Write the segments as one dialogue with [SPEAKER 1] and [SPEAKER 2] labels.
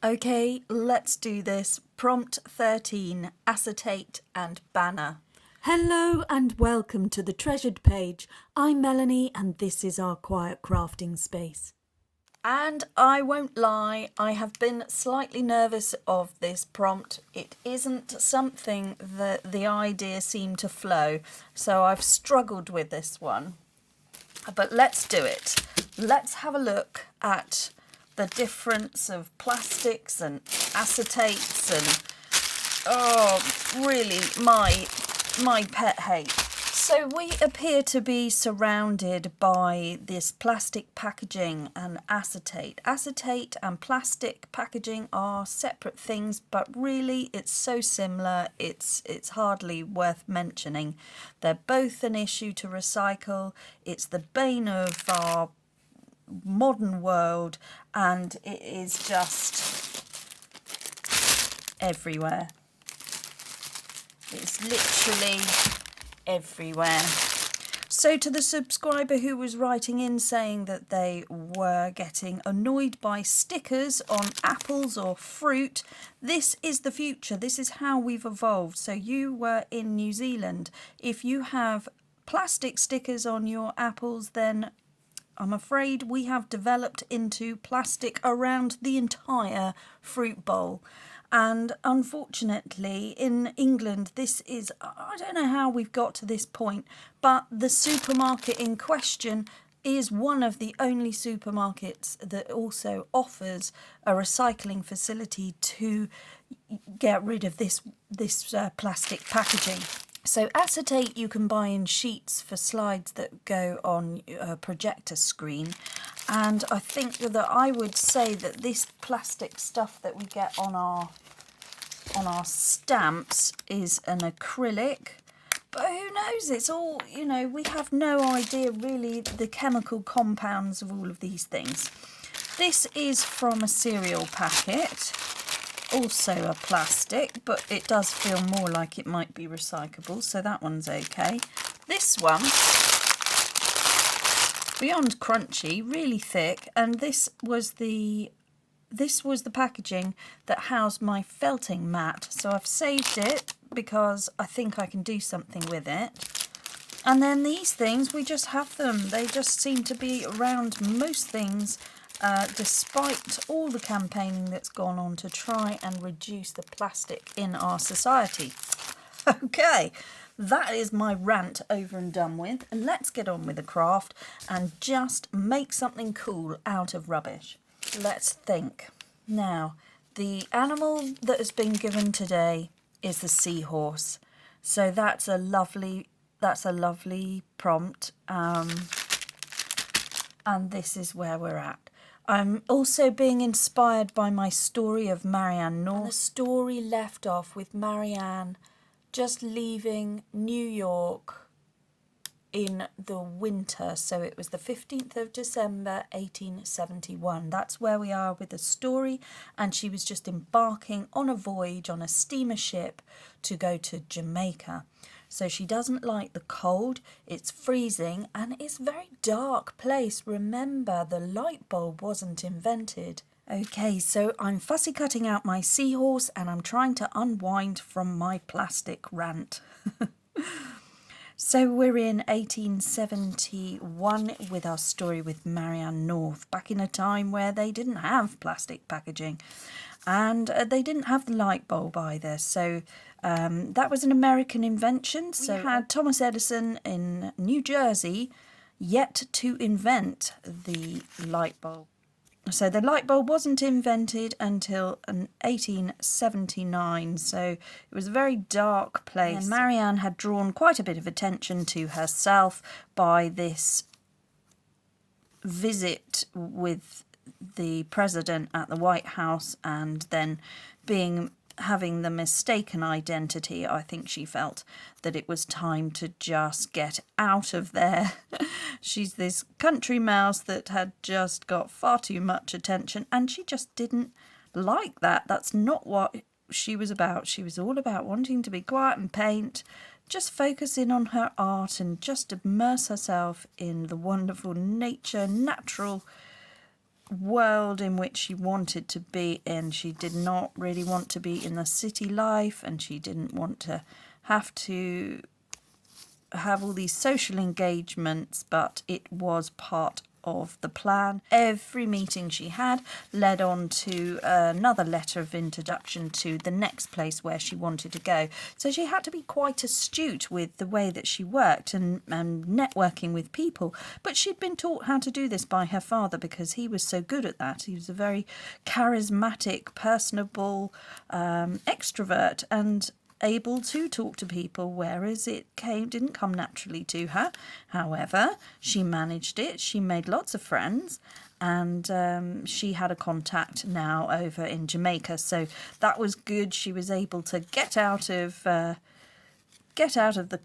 [SPEAKER 1] Okay, let's do this. Prompt 13, acetate and banner.
[SPEAKER 2] Hello and welcome to the Treasured Page. I'm Melanie and this is our quiet crafting space.
[SPEAKER 1] And I won't lie, I have been slightly nervous of this prompt. It isn't something that the idea seemed to flow, so I've struggled with this one. But let's do it. Let's have a look at the difference of plastics and acetates and, oh, really, my pet hate. So we appear to be surrounded by this plastic packaging and acetate. Acetate and plastic packaging are separate things, but really it's so similar, it's hardly worth mentioning. They're both an issue to recycle. It's the bane of our modern world, and it is just everywhere. It's literally everywhere. So to the subscriber who was writing in saying that they were getting annoyed by stickers on apples or fruit, this is the future. This is how we've evolved. So you were in New Zealand. If you have plastic stickers on your apples, then I'm afraid we have developed into plastic around the entire fruit bowl. And unfortunately, in England, this is, I don't know how we've got to this point, but the supermarket in question is one of the only supermarkets that also offers a recycling facility to get rid of this plastic packaging. So acetate you can buy in sheets for slides that go on a projector screen. And I think that I would say that this plastic stuff that we get on our stamps is an acrylic. But who knows? It's all, we have no idea really the chemical compounds of all of these things. This is from a cereal packet. Also a plastic, but it does feel more like it might be recyclable, so that one's okay. This one, beyond crunchy, really thick, and this was the packaging that housed my felting mat, so I've saved it because I think I can do something with it. And then these things, we just have them. They just seem to be around most things, despite all the campaigning that's gone on to try and reduce the plastic in our society. Okay, that is my rant over and done with. And let's get on with the craft and just make something cool out of rubbish. Let's think. Now, the animal that has been given today is the seahorse. So that's a lovely prompt. And this is where we're at. I'm also being inspired by my story of Marianne North. And the story left off with Marianne just leaving New York in the winter. So it was the 15th of December, 1871. That's where we are with the story. And she was just embarking on a voyage on a steamer ship to go to Jamaica. So she doesn't like the cold, it's freezing, and it's a very dark place. Remember, the light bulb wasn't invented. Okay, so I'm fussy cutting out my seahorse and I'm trying to unwind from my plastic rant. So we're in 1871 with our story with Marianne North, back in a time where they didn't have plastic packaging. And they didn't have the light bulb either, so that was an American invention. So we had Thomas Edison in New Jersey yet to invent the light bulb. So the light bulb wasn't invented until 1879, so it was a very dark place. And Marianne had drawn quite a bit of attention to herself by this visit with the president at the White House, and then having the mistaken identity. I think she felt that it was time to just get out of there. She's this country mouse that had just got far too much attention, and she just didn't like that. That's not what she was about. She was all about wanting to be quiet and paint, just focus in on her art and just immerse herself in the wonderful nature, natural world in which she wanted to be in. She did not really want to be in the city life, and she didn't want to have all these social engagements, but it was part of the plan. Every meeting she had led on to another letter of introduction to the next place where she wanted to go. So she had to be quite astute with the way that she worked and networking with people. But she'd been taught how to do this by her father because he was so good at that. He was a very charismatic, personable extrovert and able to talk to people, whereas it didn't come naturally to her. However, she managed it. She made lots of friends, and she had a contact now over in Jamaica, so that was good. She was able to get out of the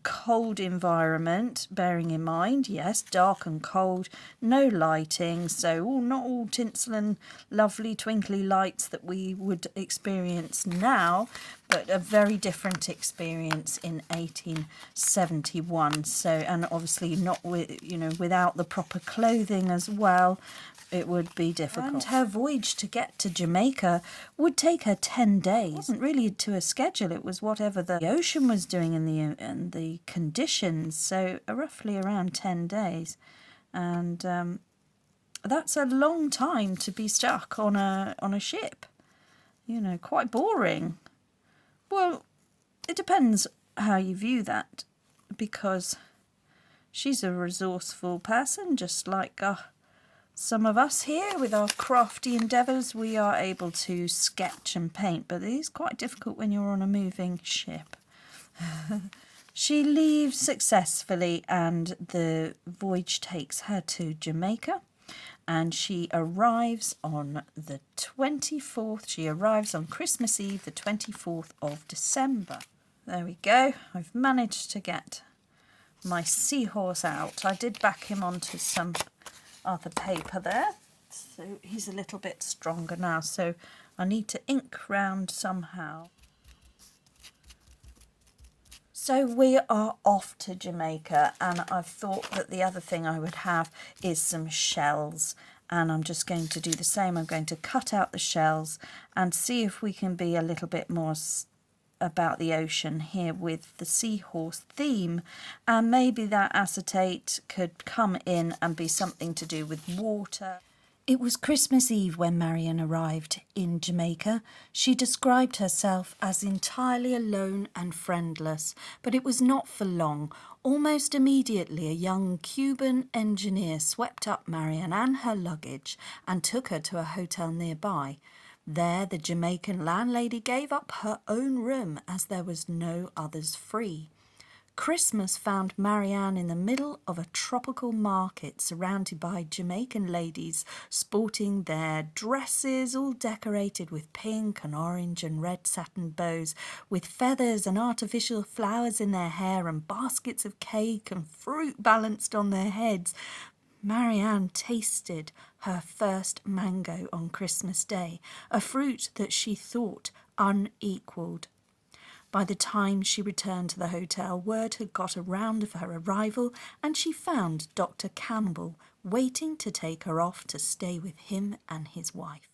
[SPEAKER 1] cold environment, bearing in mind, yes, dark and cold, no lighting, so not all tinsel and lovely twinkly lights that we would experience now, but a very different experience in 1871. So, and obviously not without the proper clothing as well. It would be difficult. And her voyage to get to Jamaica would take her 10 days. It wasn't really to a schedule. It was whatever the ocean was doing and the conditions. So roughly around 10 days. And that's a long time to be stuck on a ship. Quite boring. Well, it depends how you view that, because she's a resourceful person, just like some of us here with our crafty endeavours. We are able to sketch and paint, but it is quite difficult when you're on a moving ship. She leaves successfully, and the voyage takes her to Jamaica, and she arrives on the 24th. She arrives on Christmas Eve, the 24th of December. There we go. I've managed to get my Seahorse out. I did back him onto some other paper there, so he's a little bit stronger now, so I need to ink round somehow. So we are off to Jamaica, and I've thought that the other thing I would have is some shells, and I'm just going to do the same. I'm going to cut out the shells and see if we can be a little bit more about the ocean here with the Seahorse theme, and maybe that acetate could come in and be something to do with water. It was Christmas Eve when Marianne arrived in Jamaica. She described herself as entirely alone and friendless, but it was not for long. Almost immediately, a young Cuban engineer swept up Marianne and her luggage and took her to a hotel nearby. There, the Jamaican landlady gave up her own room as there was no others free. Christmas found Marianne in the middle of a tropical market surrounded by Jamaican ladies sporting their dresses all decorated with pink and orange and red satin bows, with feathers and artificial flowers in their hair and baskets of cake and fruit balanced on their heads. Marianne tasted her first mango on Christmas Day, a fruit that she thought unequalled. By the time she returned to the hotel, word had got around of her arrival, and she found Dr. Campbell waiting to take her off to stay with him and his wife.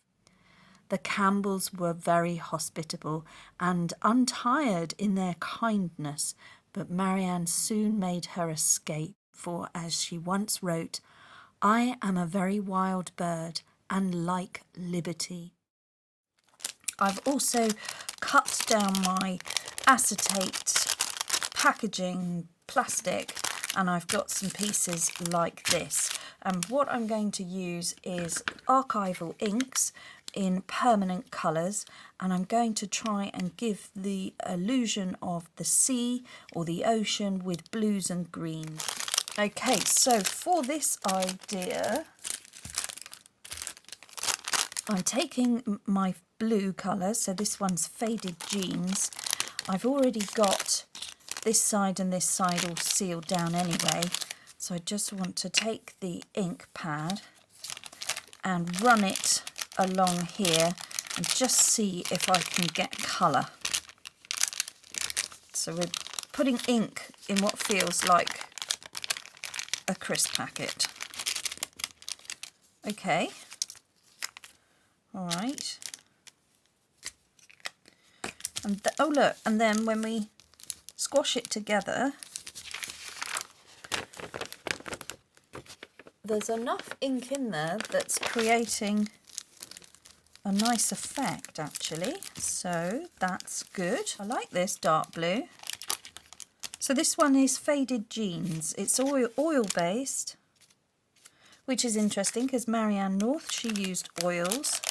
[SPEAKER 1] The Campbells were very hospitable and untired in their kindness, but Marianne soon made her escape, for, as she once wrote, "I am a very wild bird and like liberty." I've also cut down my acetate packaging plastic, and I've got some pieces like this. And what I'm going to use is archival inks in permanent colours, and I'm going to try and give the illusion of the sea or the ocean with blues and greens. Okay, so for this idea, I'm taking my blue colour, so this one's Faded Jeans. I've already got this side and this side all sealed down anyway, so I just want to take the ink pad and run it along here and just see if I can get colour. So we're putting ink in what feels like a crisp packet. Okay, All right. And oh look, and then when we squash it together, there's enough ink in there that's creating a nice effect actually, so that's good. I like this dark blue. So this one is Faded Jeans. It's oil based, which is interesting because Marianne North, she used oils.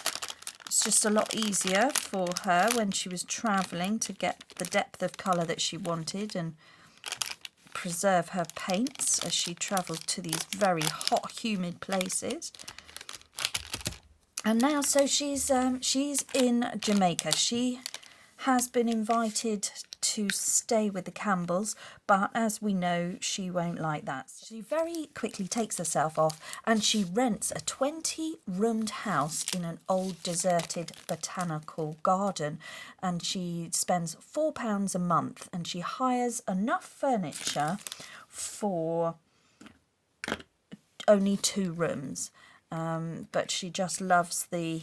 [SPEAKER 1] It's just a lot easier for her when she was travelling to get the depth of colour that she wanted and preserve her paints as she travelled to these very hot, humid places. And now, so she's in Jamaica. She has been invited to stay with the Campbells, but as we know, she won't like that. She very quickly takes herself off and she rents a 20-roomed house in an old deserted botanical garden, and she spends £4 a month, and she hires enough furniture for only 2 rooms. But she just loves the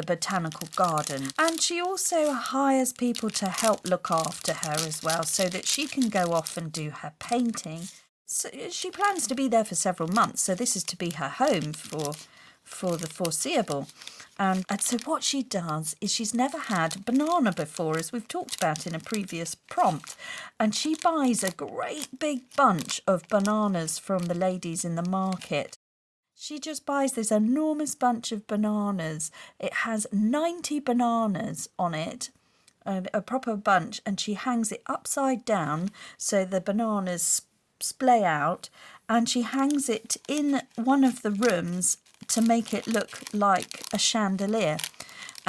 [SPEAKER 1] botanical garden, and she also hires people to help look after her as well, so that she can go off and do her painting. So she plans to be there for several months, so this is to be her home for the foreseeable. And so what she does is, she's never had banana before, as we've talked about in a previous prompt, and she buys a great big bunch of bananas from the ladies in the market. She just buys this enormous bunch of bananas. It has 90 bananas on it, a proper bunch, and she hangs it upside down so the bananas splay out, and she hangs it in one of the rooms to make it look like a chandelier.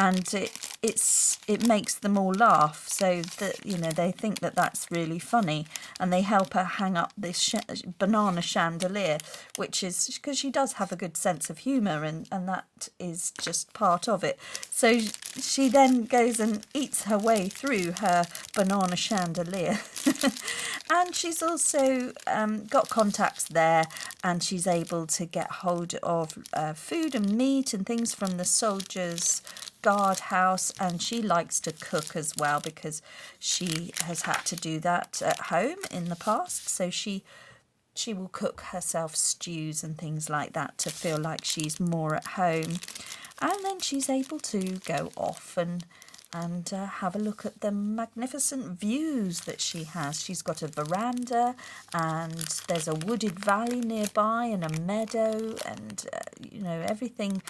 [SPEAKER 1] And it makes them all laugh, so that, you know, they think that that's really funny, and they help her hang up this banana chandelier, which is because she does have a good sense of humour, and that is just part of it. So she then goes and eats her way through her banana chandelier. And she's also got contacts there, and she's able to get hold of food and meat and things from the soldiers' guardhouse, and she likes to cook as well because she has had to do that at home in the past. So she will cook herself stews and things like that to feel like she's more at home. And then she's able to go off and have a look at the magnificent views that she has. She's got a veranda, and there's a wooded valley nearby and a meadow, and you know, everything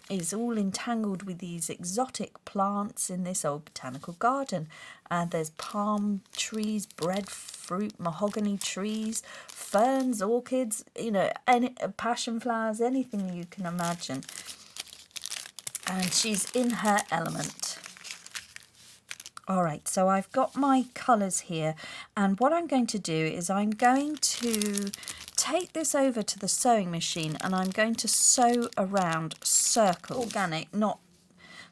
[SPEAKER 1] is all entangled with these exotic plants in this old botanical garden. And there's palm trees, breadfruit, mahogany trees, ferns, orchids, you know, any passion flowers, anything you can imagine. And she's in her element. All right, so I've got my colours here, and what I'm going to do is I'm going to take this over to the sewing machine, and I'm going to sew around circles. Organic, not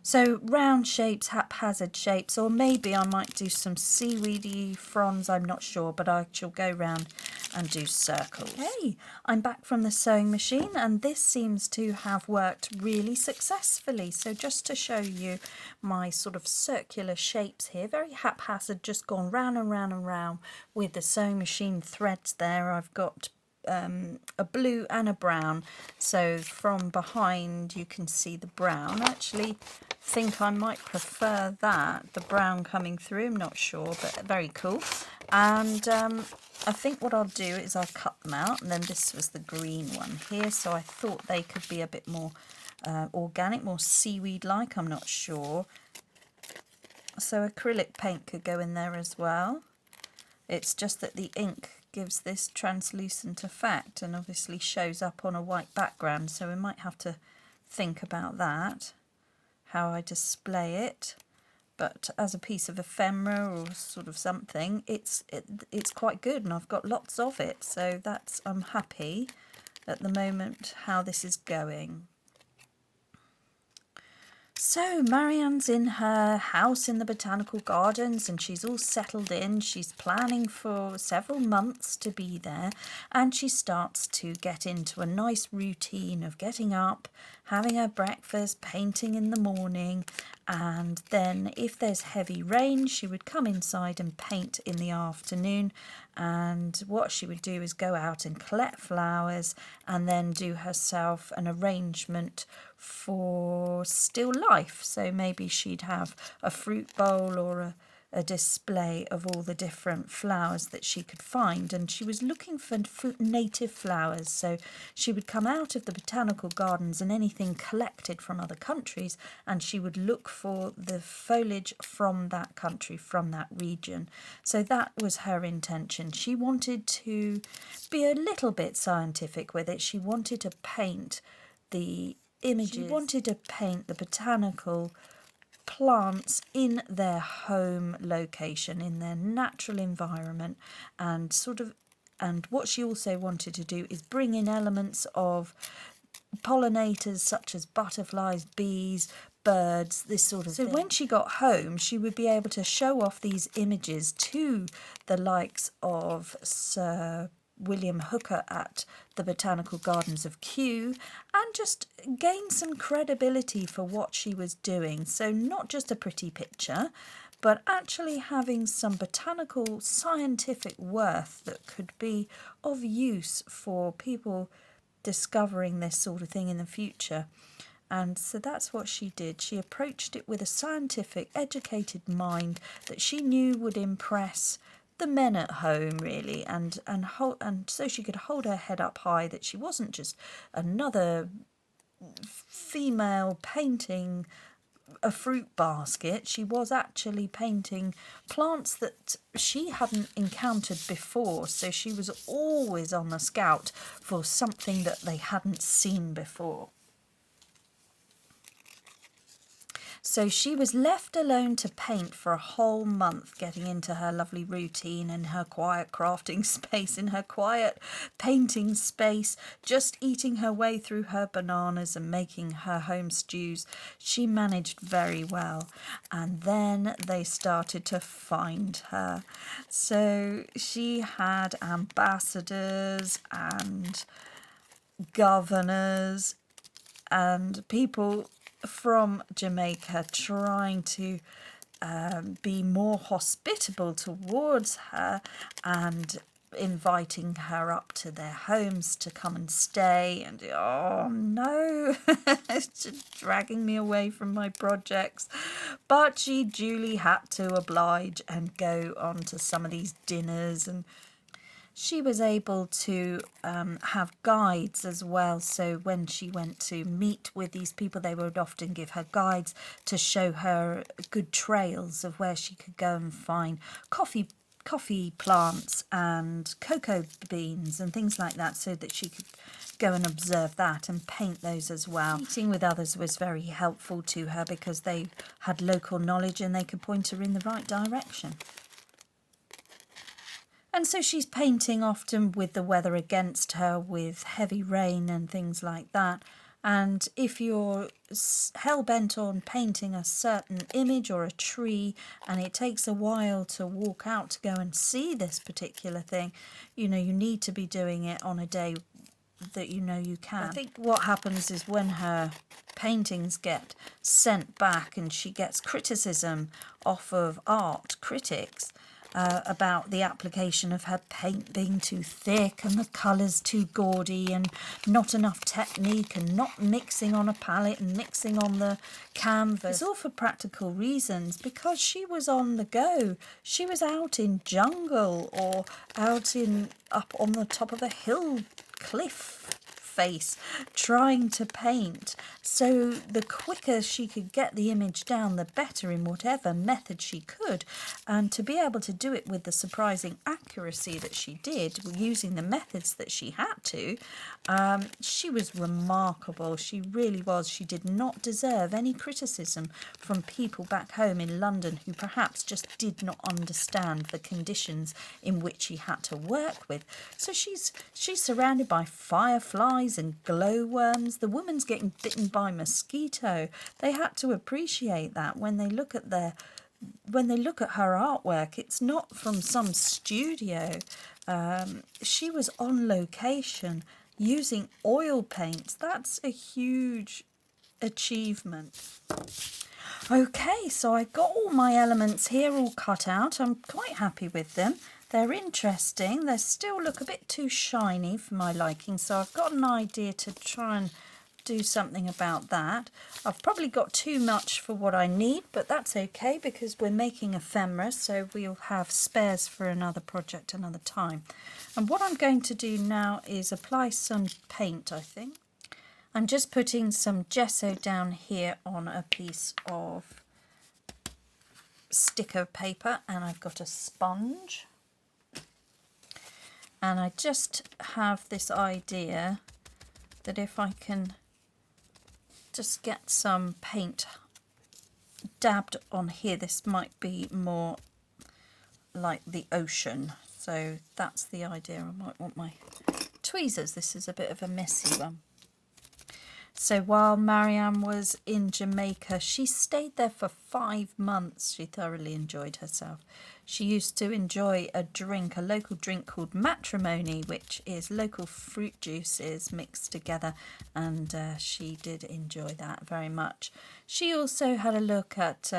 [SPEAKER 1] so round shapes, haphazard shapes, or maybe I might do some seaweedy fronds, I'm not sure, but I shall go round and do circles. Okay, I'm back from the sewing machine, and this seems to have worked really successfully. So just to show you my sort of circular shapes here, very haphazard, just gone round and round and round with the sewing machine threads there. I've got a blue and a brown, so from behind you can see the brown. I actually think I might prefer that, the brown coming through, I'm not sure, but very cool. And I think what I'll do is I'll cut them out, and then this was the green one here, so I thought they could be a bit more organic, more seaweed like, I'm not sure. So acrylic paint could go in there as well. It's just that the ink gives this translucent effect and obviously shows up on a white background, so we might have to think about that, how I display it. But as a piece of ephemera or sort of something, it's quite good, and I've got lots of it, so that's, I'm happy at the moment how this is going. So Marianne's in her house in the botanical gardens, and she's all settled in. She's planning for several months to be there, and she starts to get into a nice routine of getting up, having her breakfast, painting in the morning, and then if there's heavy rain, she would come inside and paint in the afternoon. And what she would do is go out and collect flowers and then do herself an arrangement for still life. So maybe she'd have a fruit bowl or a display of all the different flowers that she could find, and she was looking for native flowers. So she would come out of the botanical gardens and anything collected from other countries, and she would look for the foliage from that country, from that region. So that was her intention. She wanted to be a little bit scientific with it. She wanted to paint the images. She wanted to paint the botanical plants in their home location, in their natural environment, and what she also wanted to do is bring in elements of pollinators such as butterflies, bees, birds, this sort of thing. So when she got home, she would be able to show off these images to the likes of Sir William Hooker at the Botanical Gardens of Kew, and just gain some credibility for what she was doing. So not just a pretty picture, but actually having some botanical scientific worth that could be of use for people discovering this sort of thing in the future. And so that's what she did. She approached it with a scientific, educated mind that she knew would impress the men at home, really, and so she could hold her head up high, that she wasn't just another female painting a fruit basket. She was actually painting plants that she hadn't encountered before, so she was always on the scout for something that they hadn't seen before. So she was left alone to paint for a whole month, getting into her lovely routine and her quiet crafting space, in her quiet painting space, just eating her way through her bananas and making her home stews. She managed very well. And then they started to find her. So she had ambassadors and governors and people from Jamaica trying to be more hospitable towards her and inviting her up to their homes to come and stay. And oh no, it's just dragging me away from my projects. But she duly had to oblige and go on to some of these dinners, and she was able to have guides as well. So when she went to meet with these people, they would often give her guides to show her good trails of where she could go and find coffee plants and cocoa beans and things like that, so that she could go and observe that and paint those as well. Meeting with others was very helpful to her because they had local knowledge and they could point her in the right direction. And so she's painting often with the weather against her, with heavy rain and things like that. And if you're hell-bent on painting a certain image or a tree, and it takes a while to walk out to go and see this particular thing, you need to be doing it on a day that you can. I think what happens is when her paintings get sent back and she gets criticism off of art critics, about the application of her paint being too thick and the colours too gaudy and not enough technique and not mixing on a palette and mixing on the canvas. It's all for practical reasons, because she was on the go. She was out in jungle or up on the top of a hill cliff face trying to paint. So the quicker she could get the image down, the better, in whatever method she could. And to be able to do it with the surprising accuracy that she did, using the methods that she had to, she was remarkable. She really was. She did not deserve any criticism from people back home in London who perhaps just did not understand the conditions in which she had to work with. So she's surrounded by fireflies and glowworms. The woman's getting bitten by mosquito. They had to appreciate that when they look at her artwork. It's not from some studio. She was on location using oil paints. That's a huge achievement. Okay, so I got all my elements here all cut out. I'm quite happy with them. They're interesting. They still look a bit too shiny for my liking, so I've got an idea to try and do something about that. I've probably got too much for what I need, but that's okay because we're making ephemera, so we'll have spares for another project another time. And what I'm going to do now is apply some paint, I think. I'm just putting some gesso down here on a piece of sticker paper, and I've got a sponge. And I just have this idea that if I can just get some paint dabbed on here, this might be more like the ocean. So that's the idea. I might want my tweezers. This is a bit of a messy one. So while Marianne was in Jamaica, she stayed there for 5 months. She thoroughly enjoyed herself. She used to enjoy a local drink called matrimony, which is local fruit juices mixed together, and she did enjoy that very much. She also had a look at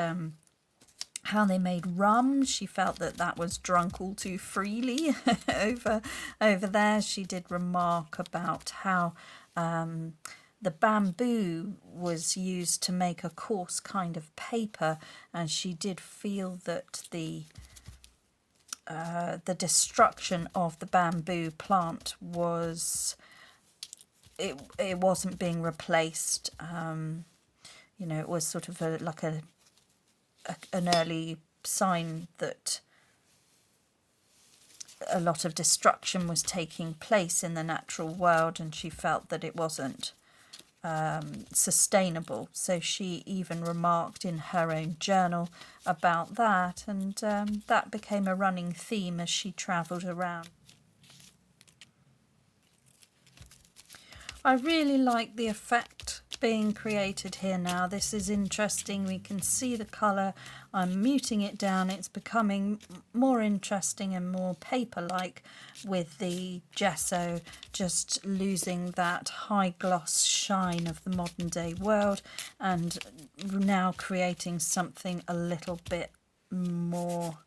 [SPEAKER 1] how they made rum. She felt that that was drunk all too freely over there. She did remark about how the bamboo was used to make a coarse kind of paper, and she did feel that the destruction of the bamboo plant was it wasn't being replaced. You know, it was sort of an early sign that a lot of destruction was taking place in the natural world, and she felt that it wasn't sustainable. So she even remarked in her own journal about that, and that became a running theme as she travelled around. I really like the effect being created here now. This is interesting. We can see the colour. I'm muting it down. It's becoming more interesting and more paper-like with the gesso, just losing that high gloss shine of the modern day world and now creating something a little bit more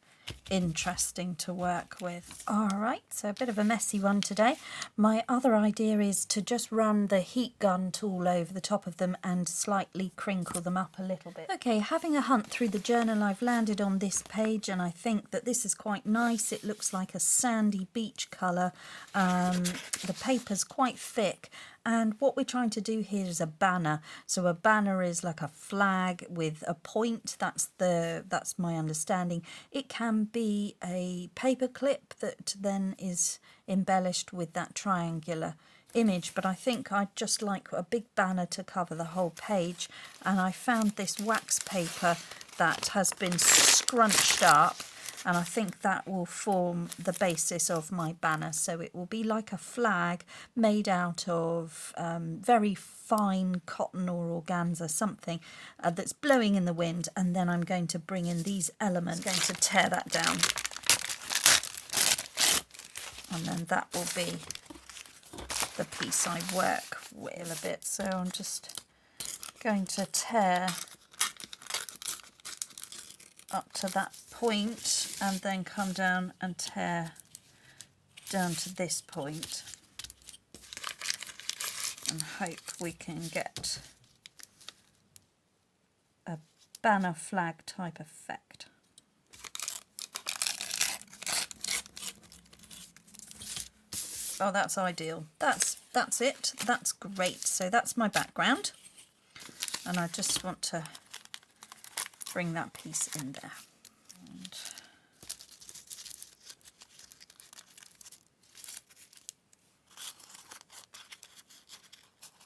[SPEAKER 1] interesting to work with. Alright, so a bit of a messy one today. My other idea is to just run the heat gun tool over the top of them and slightly crinkle them up a little bit. Okay, having a hunt through the journal, I've landed on this page, and I think that this is quite nice. It looks like a sandy beach colour. The paper's quite thick, and what we're trying to do here is a banner. So a banner is like a flag with a point. That's my understanding. It can be a paper clip that then is embellished with that triangular image, but I think I'd just like a big banner to cover the whole page, and I found this wax paper that has been scrunched up, and I think that will form the basis of my banner. So it will be like a flag made out of very fine cotton or organza, something that's blowing in the wind, and then I'm going to bring in these elements. I'm going to tear that down, and then that will be the piece I work with a bit. So I'm just going to tear up to that point and then come down and tear down to this point and hope we can get a banner flag type effect. Oh, that's ideal. That's it. That's great. So that's my background, and I just want to bring that piece in there.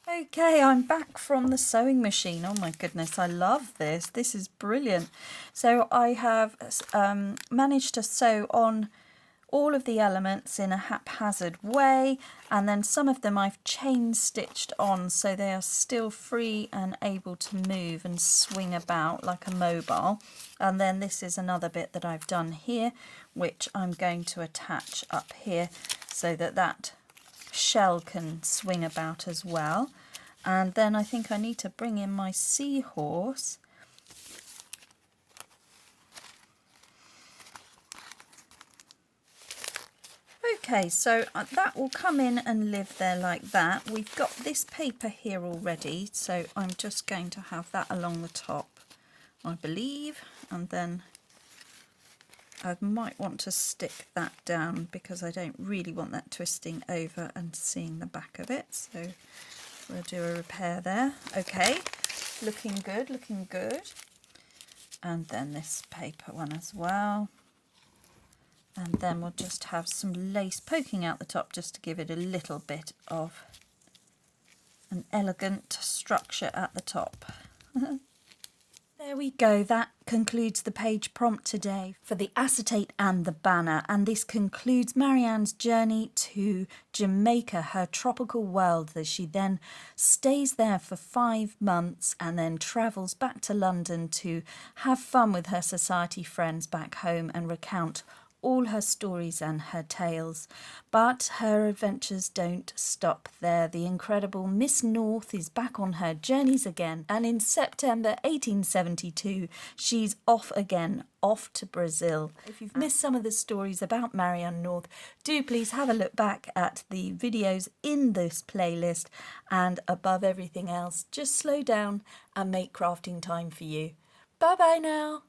[SPEAKER 1] Okay, I'm back from the sewing machine. Oh my goodness, I love this. This is brilliant. So I have managed to sew on all of the elements in a haphazard way, and then some of them I've chain stitched on so they are still free and able to move and swing about like a mobile. And then this is another bit that I've done here, which I'm going to attach up here so that that shell can swing about as well. And then I think I need to bring in my Seahorse. Okay, so that will come in and live there like that. We've got this paper here already, so I'm just going to have that along the top, I believe, and then I might want to stick that down because I don't really want that twisting over and seeing the back of it. So we'll do a repair there. Okay, looking good, looking good. And then this paper one as well. And then we'll just have some lace poking out the top just to give it a little bit of an elegant structure at the top. There we go, that concludes the page prompt today for the acetate and the banner, and this concludes Marianne's journey to Jamaica, her tropical world, as she then stays there for 5 months and then travels back to London to have fun with her society friends back home and recount all her stories and her tales. But her adventures don't stop there. The incredible Miss North is back on her journeys again, and in September 1872 she's off again, off to Brazil. If you've missed some of the stories about Marianne North, do please have a look back at the videos in this playlist, and above everything else, just slow down and make crafting time for you. Bye bye now.